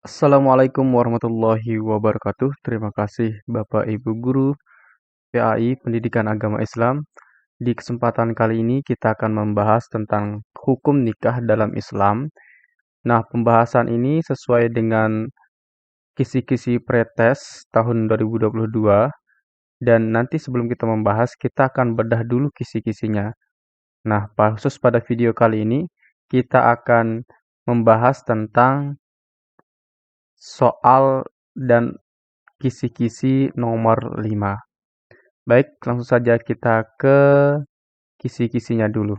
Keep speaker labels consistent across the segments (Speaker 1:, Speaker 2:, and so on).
Speaker 1: Assalamualaikum warahmatullahi wabarakatuh. Terima kasih Bapak Ibu Guru PAI Pendidikan Agama Islam. Di kesempatan kali ini kita akan membahas tentang hukum nikah dalam Islam. Nah, pembahasan ini sesuai dengan kisi-kisi Pretes tahun 2022 dan nanti sebelum kita membahas kita akan bedah dulu kisi-kisinya. Nah, khusus pada video kali ini kita akan membahas tentang soal dan kisi-kisi nomor 5. Baik, langsung saja kita ke kisi-kisinya dulu.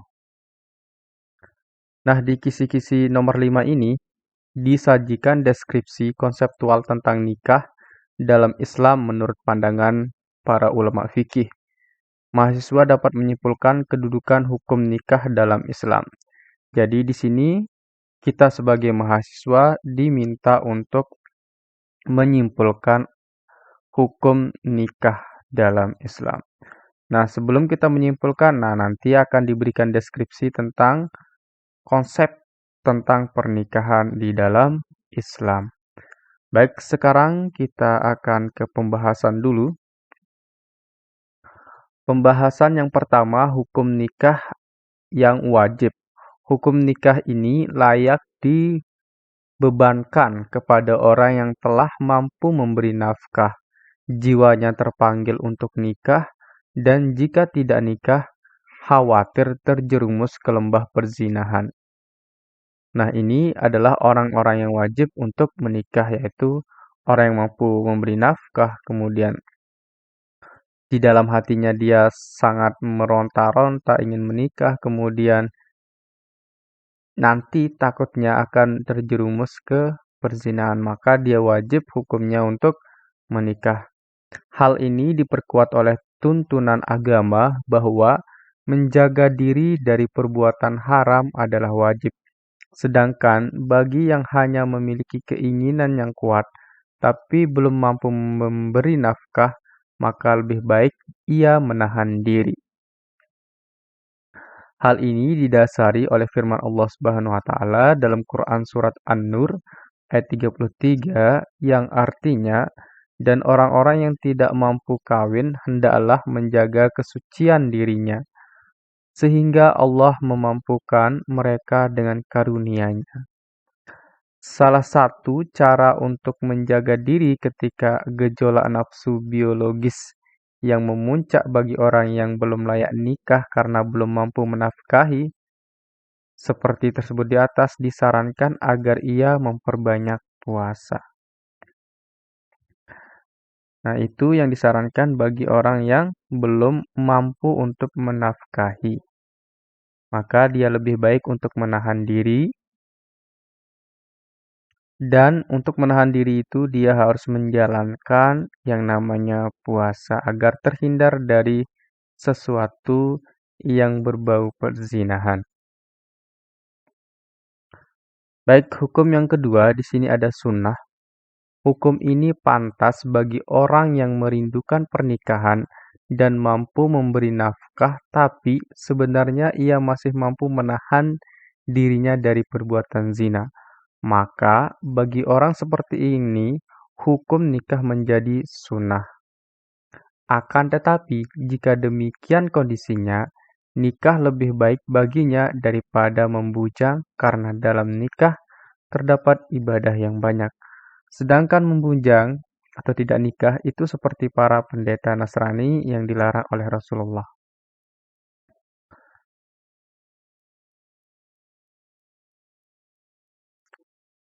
Speaker 1: Nah, di kisi-kisi nomor 5 ini disajikan deskripsi konseptual tentang nikah dalam Islam menurut pandangan para ulama fikih. Mahasiswa dapat menyimpulkan kedudukan hukum nikah dalam Islam. Jadi di sini kita sebagai mahasiswa diminta untuk menyimpulkan hukum nikah dalam Islam. Nah, sebelum kita menyimpulkan, nanti akan diberikan deskripsi tentang konsep tentang pernikahan di dalam Islam. Baik, sekarang kita akan ke pembahasan dulu. Pembahasan yang pertama, hukum nikah yang wajib. Hukum nikah ini layak dibebankan kepada orang yang telah mampu memberi nafkah, jiwanya terpanggil untuk nikah, dan jika tidak nikah, khawatir terjerumus ke lembah perzinahan. Nah, ini adalah orang-orang yang wajib untuk menikah, yaitu orang yang mampu memberi nafkah, kemudian di dalam hatinya dia sangat meronta-ronta ingin menikah, kemudian nanti takutnya akan terjerumus ke perzinahan, maka dia wajib hukumnya untuk menikah. Hal ini diperkuat oleh tuntunan agama bahwa menjaga diri dari perbuatan haram adalah wajib. Sedangkan bagi yang hanya memiliki keinginan yang kuat tapi belum mampu memberi nafkah, maka lebih baik ia menahan diri. Hal ini didasari oleh firman Allah Subhanahu wa taala dalam Quran surat An-Nur ayat 33 yang artinya dan orang-orang yang tidak mampu kawin hendaklah menjaga kesucian dirinya sehingga Allah memampukan mereka dengan karunia-Nya. Salah satu cara untuk menjaga diri ketika gejolak nafsu biologis yang memuncak bagi orang yang belum layak nikah karena belum mampu menafkahi, seperti tersebut di atas disarankan agar ia memperbanyak puasa. Nah, itu yang disarankan bagi orang yang belum mampu untuk menafkahi. Maka dia lebih baik untuk menahan diri. Dan untuk menahan diri itu dia harus menjalankan yang namanya puasa agar terhindar dari sesuatu yang berbau perzinahan. Baik, hukum yang kedua di sini ada sunnah. Hukum ini pantas bagi orang yang merindukan pernikahan dan mampu memberi nafkah, tapi sebenarnya ia masih mampu menahan dirinya dari perbuatan zina. Maka bagi orang seperti ini, hukum nikah menjadi sunnah. Akan tetapi, jika demikian kondisinya, nikah lebih baik baginya daripada membujang karena dalam nikah terdapat ibadah yang banyak. Sedangkan membujang atau tidak nikah itu seperti para pendeta Nasrani yang dilarang oleh Rasulullah.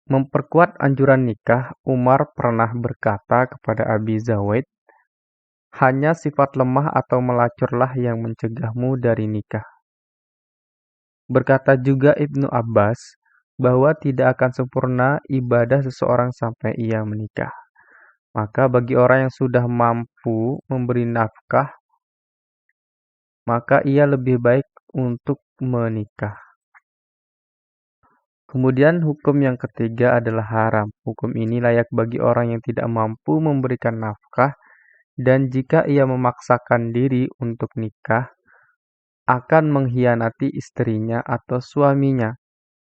Speaker 1: Memperkuat anjuran nikah, Umar pernah berkata kepada Abi Zawaid, hanya sifat lemah atau melacurlah yang mencegahmu dari nikah. Berkata juga Ibnu Abbas bahwa tidak akan sempurna ibadah seseorang sampai ia menikah. Maka bagi orang yang sudah mampu memberi nafkah, maka ia lebih baik untuk menikah. Kemudian hukum yang ketiga adalah haram. Hukum ini layak bagi orang yang tidak mampu memberikan nafkah dan jika ia memaksakan diri untuk nikah, akan mengkhianati istrinya atau suaminya,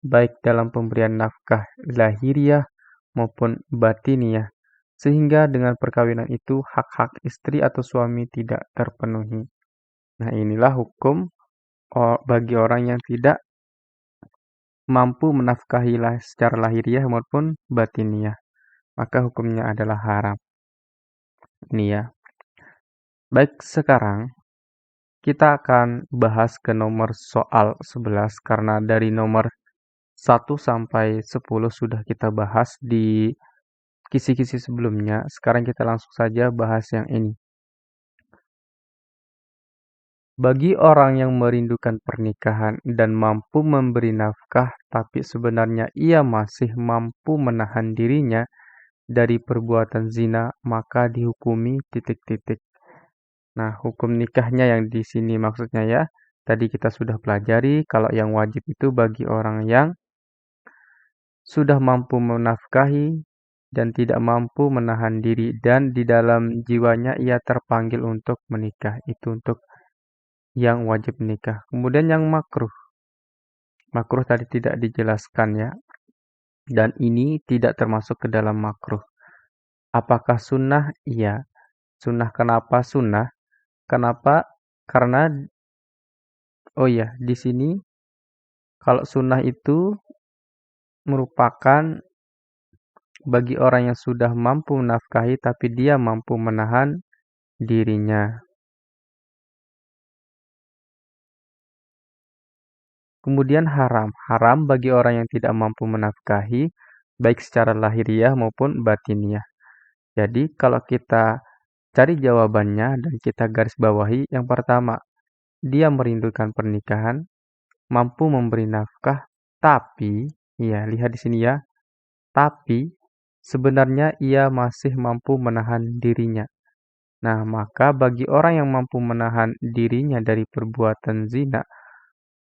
Speaker 1: baik dalam pemberian nafkah lahiriah maupun batiniah, sehingga dengan perkawinan itu hak-hak istri atau suami tidak terpenuhi. Nah, inilah hukum bagi orang yang tidak mampu menafkahi secara lahiriah maupun batiniah. Maka hukumnya adalah haram. Ini ya. Baik, sekarang kita akan bahas ke nomor soal 11 karena dari nomor 1 sampai 10 sudah kita bahas di kisi-kisi sebelumnya. Sekarang kita langsung saja bahas yang ini. Bagi orang yang merindukan pernikahan dan mampu memberi nafkah, tapi sebenarnya ia masih mampu menahan dirinya dari perbuatan zina, maka dihukumi titik-titik. Nah, hukum nikahnya yang di sini maksudnya ya. Tadi kita sudah pelajari kalau yang wajib itu bagi orang yang sudah mampu menafkahi dan tidak mampu menahan diri dan di dalam jiwanya ia terpanggil untuk menikah. Itu untuk yang wajib menikah. Kemudian yang makruh. Makruh tadi tidak dijelaskan ya. Dan ini tidak termasuk ke dalam makruh. Apakah sunnah? Iya. Sunnah kenapa sunnah? Kenapa? Karena oh ya, di sini kalau sunnah itu merupakan bagi orang yang sudah mampu menafkahi tapi dia mampu menahan dirinya. Kemudian haram. Haram bagi orang yang tidak mampu menafkahi baik secara lahiriah maupun batiniah. Jadi kalau kita cari jawabannya dan kita garis bawahi, yang pertama, dia merindukan pernikahan, mampu memberi nafkah, tapi, ya lihat di sini ya, tapi sebenarnya ia masih mampu menahan dirinya. Nah, maka bagi orang yang mampu menahan dirinya dari perbuatan zina,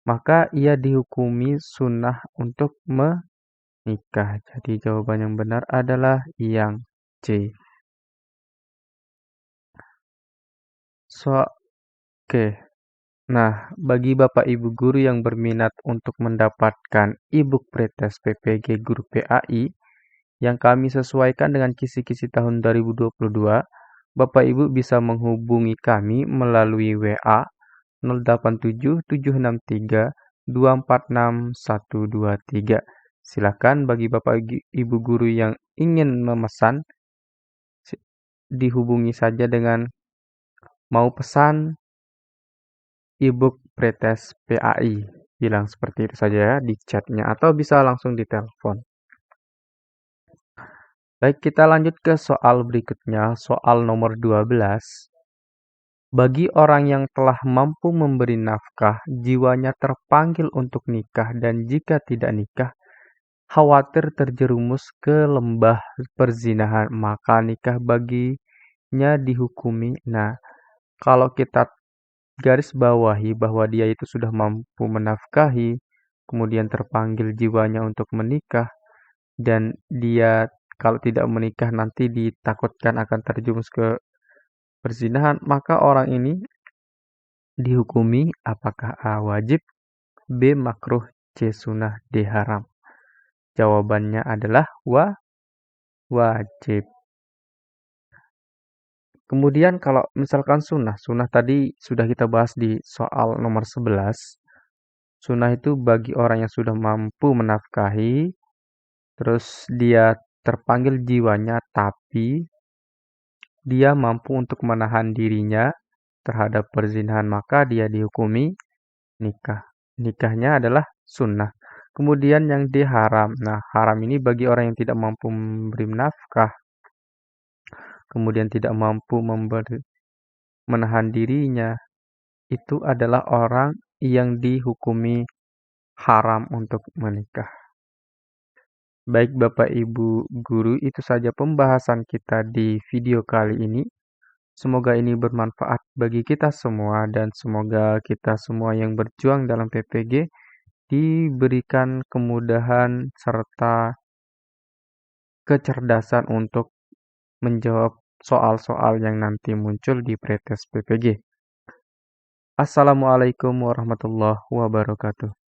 Speaker 1: maka ia dihukumi sunnah untuk menikah. Jadi jawaban yang benar adalah yang C. Oke. Nah, bagi Bapak Ibu guru yang berminat untuk mendapatkan e-book pretest PPG Guru PAI yang kami sesuaikan dengan kisi-kisi tahun 2022, Bapak Ibu bisa menghubungi kami melalui WA 087763246123. Silakan bagi Bapak Ibu guru yang ingin memesan, dihubungi saja dengan mau pesan e-book pretest PAI. Bilang seperti itu saja ya di chatnya atau bisa langsung di telepon. Baik, kita lanjut ke soal berikutnya, soal nomor 12. Bagi orang yang telah mampu memberi nafkah, jiwanya terpanggil untuk nikah dan jika tidak nikah, khawatir terjerumus ke lembah perzinahan, maka nikah baginya dihukumi. Nah, kalau kita garis bawahi bahwa dia itu sudah mampu menafkahi, kemudian terpanggil jiwanya untuk menikah, dan dia kalau tidak menikah nanti ditakutkan akan terjerumus ke perzinahan, maka orang ini dihukumi apakah A. wajib, B. makruh, C. sunnah, D. haram. Jawabannya adalah wajib. Kemudian kalau misalkan sunnah tadi sudah kita bahas di soal nomor 11. Sunnah itu bagi orang yang sudah mampu menafkahi, terus dia terpanggil jiwanya, tapi dia mampu untuk menahan dirinya terhadap perzinahan, maka dia dihukumi nikah. Nikahnya adalah sunnah. Kemudian yang diharam. Nah, haram ini bagi orang yang tidak mampu memberi nafkah, kemudian tidak mampu menahan dirinya, itu adalah orang yang dihukumi haram untuk menikah. Baik Bapak Ibu guru, itu saja pembahasan kita di video kali ini. Semoga ini bermanfaat bagi kita semua dan semoga kita semua yang berjuang dalam PPG diberikan kemudahan serta kecerdasan untuk menjawab soal-soal yang nanti muncul di pretest PPG. Assalamualaikum warahmatullahi wabarakatuh.